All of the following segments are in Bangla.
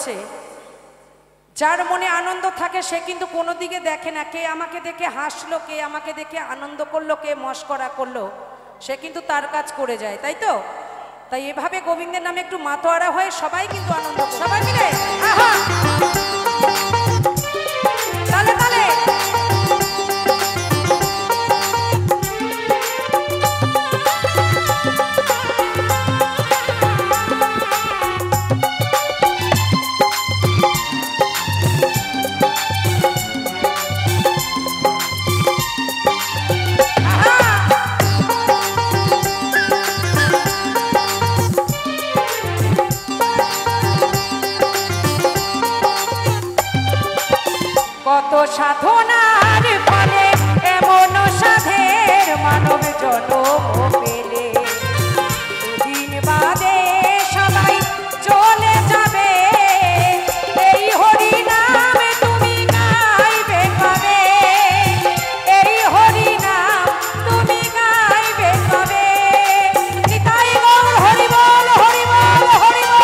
বলেছে, যার মনে আনন্দ থাকে সে কিন্তু কোনো দিকে দেখে না কে আমাকে দেখে হাসলো, কে আমাকে দেখে আনন্দ করলো, কে মস্করা করলো, সে কিন্তু তার কাজ করে যায়, তাই তো? তাই এভাবে গোবিন্দের নামে একটু মাতোয়ারা হয়ে সবাই কিন্তু আনন্দ, সবাই মিলে আহা তালে তালে। কত সাধনার ফলে এমন সাধের মানব জন্ম পেলে, দুদিন বাদে সবাই চলে যাবে, এই হরি নাম তুমি গাইবে কবে, এই হরি নাম তুমি গাইবে কবে। নিতাই গৌর হরি বল হরি বল হরি বল।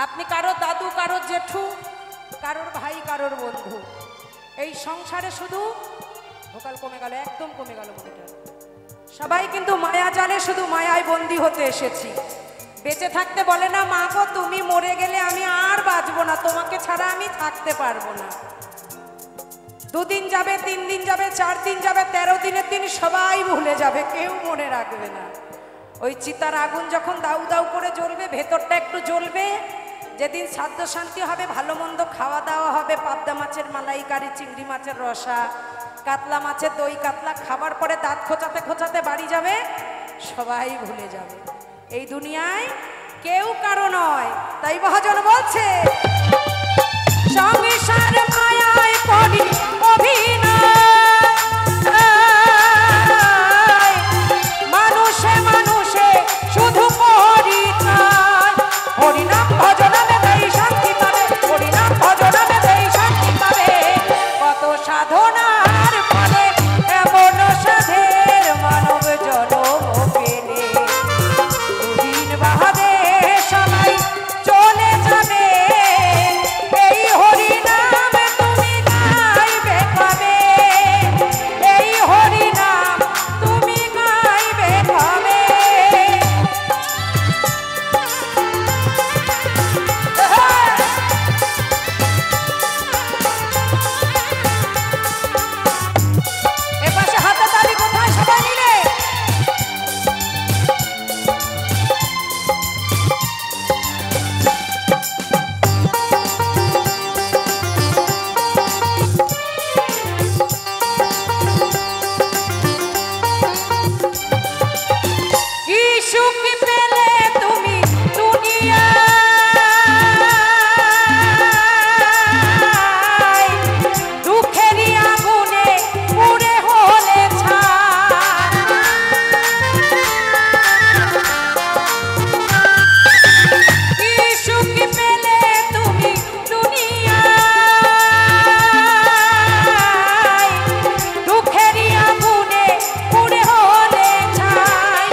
আপনি কারোর দাদু, কারোর জেঠু, কারোর ভাই, কারোর বন্ধু। এই সংসারে শুধু ভোকাল কমে গেল, একদম কমে গেল মনেটা। সবাই কিন্তু মায়া জালে শুধু মায়ায় বন্দী হতে এসেছি। বেঁচে থাকতে বলে না মা গো তুমি মরে গেলে আমি আর বাঁচবো না, তোমাকে ছাড়া আমি থাকতে পারবো না। দুদিন যাবে, 3 দিন যাবে, 4 দিন যাবে, 13 দিনের দিন সবাই ভুলে যাবে, কেউ মনে রাখবে না। ওই চিতার আগুন যখন দাউ দাউ করে জ্বলবে, ভেতরটা একটু জ্বলবে, যেদিন শ্রাদ্ধ শান্তি হবে, ভালো মন্দ খাওয়া দাওয়া হবে, পাবদা মাছের মালাইকারি, চিংড়ি মাছের রসা, কাতলা মাছের দই কাতলা খাবার পরে দাঁত খোঁচাতে খোঁচাতে বাড়ি যাবে, সবাই ভুলে যাবে। এই দুনিয়ায় কেউ কারো নয়। তাই মহাজন বলছে সংসার মায়ায় করি অভিনয়, মানুষে মানুষে শুধু পরিচয়, হরিনাম ভজনামে দেই শান্তি পাবে, হরিনাম ভজনামে দেই শান্তি পাবে। কত সাধনার ফলে এমন সাধের মানব জন্ম পেলে, দুদিন বাদে সবাই চলে যাবে, এই হরিনাম তুমি গাইবে কবে, এই হরিনাম তুমি গাইবে কবে। এপাশে হাতে তালি কোথায় সবাই মিলে। কি সুখ পেলে তুমি দুনিয়ায়, দুঃখেরই আগুনে পুড়ে হলে ছাই। কি সুখ পেলে তুমি দুনিয়ায়, দুঃখেরই আগুনে পুড়ে হলে ছাই।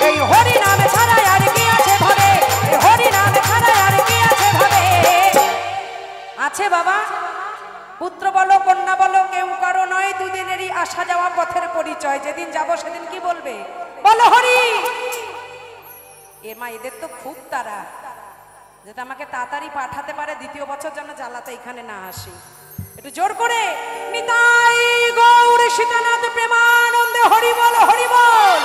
এই হরি নামে ছাড়া আর কি আছে ভাবে, এই হরি নামে ছাড়া আর কি আছে ভাবে। আছে বাবা, পুত্র বলো কন্যা বলো কেউ কারো নয়, দুদিনেরই আসা যাওয়া পথের পরিচয়। যেদিন যাব সেদিন কি বলবে, বলো হরি। এর মা এদের তো খুব তারা, যাতে আমাকে তাড়াতাড়ি পাঠাতে পারে, দ্বিতীয় বছর যেন জ্বালাতে এখানে না আসি। একটু জোর করে নিতাই গৌর সীতানাথ প্রেমানন্দে হরি বল হরি বল।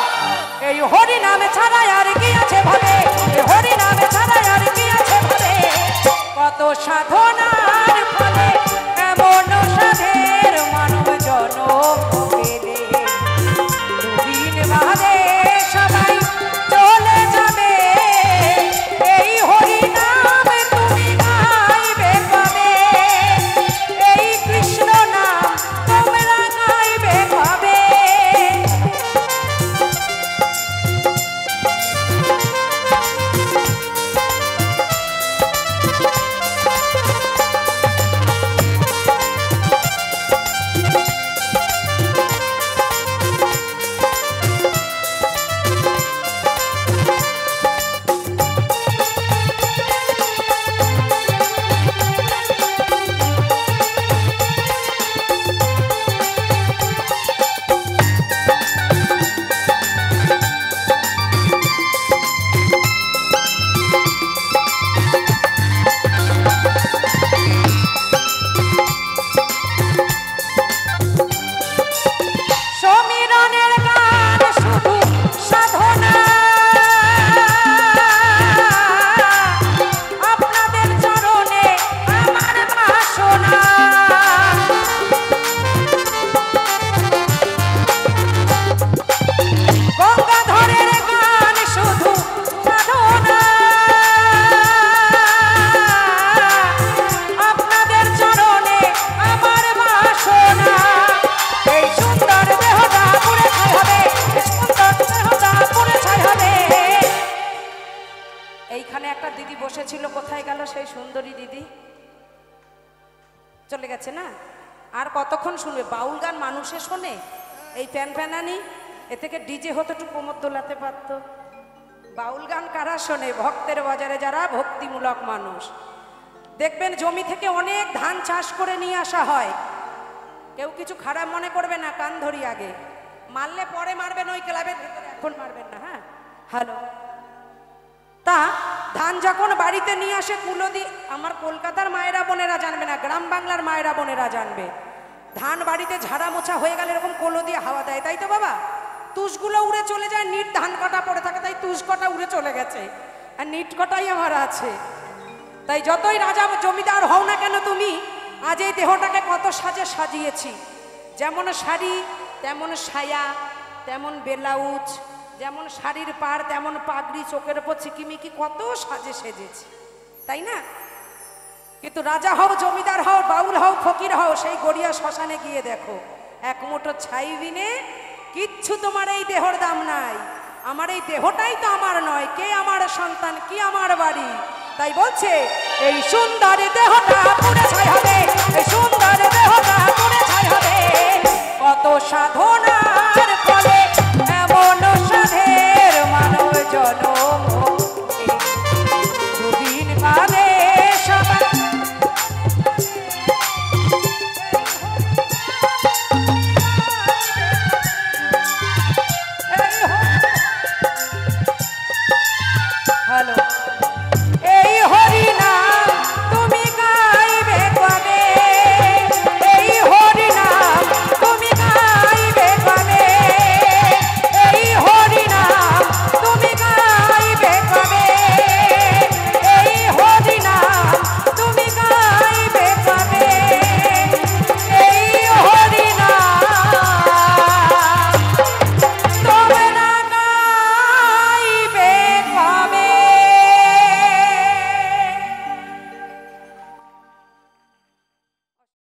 এই হরি নামে ছাড়া আর কি আছে ভাবে, এই হরি নামে ছাড়া আর কি আছে ভাবে। কত সাধনার ফলে এমন সাধের মানব জনম পেলে, দুদিন বাদে সবাই চলে যাবে। এই হরি নাম তুমি গাইবে কবে, এই কৃষ্ণ নাম তোমরা গাইবে কবে। এইখানে একটা দিদি বসেছিল, কোথায় গেল সেই সুন্দরী দিদি? চলে গেছে না? আর কতক্ষণ শুনবে? বাউল গান মানুষে শোনে? এই প্যান প্যানানি, এ থেকে ডিজে হতো একটু কোমর দোলাতে পারত। বাউল গান কারা শোনে? ভক্তের বাজারে যারা ভক্তিমূলক মানুষ। দেখবেন জমি থেকে অনেক ধান চাষ করে নিয়ে আসা হয়। কেউ কিছু খারাপ মনে করবে না, কান ধরি আগে। মারলে পরে মারবেন, ওই ক্লাবের ভেতরে, এখন মারবেন না। হ্যাঁ, হ্যালো। তা ধান যখন বাড়িতে নিয়ে আসে কুলদি, আমার কলকাতার মায়েরা বোনেরা জানবে না, গ্রাম বাংলার মায়েরা বোনেরা জানবে। ধান বাড়িতে ঝাড়া মোছা হয়ে গেলে এরকম কোলো দিয়ে হাওয়া দেয়, তাই তো বাবা? তুষগুলো উড়ে চলে যায়, নিট ধান কটা পড়ে থাকে, তাই তুষ কটা উড়ে চলে গেছে, আর নিট কটাই আমার আছে। তাই যতই রাজা জমিদার হও না কেন তুমি, আজ এই দেহটাকে কত সাজে সাজিয়েছি। যেমন শাড়ি তেমন সায়া, তেমন ব্লাউজ, যেমন শাড়ির পাড় তেমন পাগড়ি, চোখের ওপর চিকিমিকি, কত সাজে সেজেছি, তাই না? কিন্তু রাজা হও, জমিদার হও, বাউল হও, ফকির হও, সেই গড়িয়া শ্মশানে গিয়ে দেখো, এক মুঠো ছাই বিনে কিচ্ছু তোমার এই দেহর দাম নাই। আমার এই দেহটাই তো আমার নয়, কে আমার সন্তান, কি আমার বাড়ি। তাই বলছে এই সুন্দর দেহটা পুড়ে ছাই হবে, এই সুন্দর দেহটা পুড়ে ছাই হবে। কত সাধন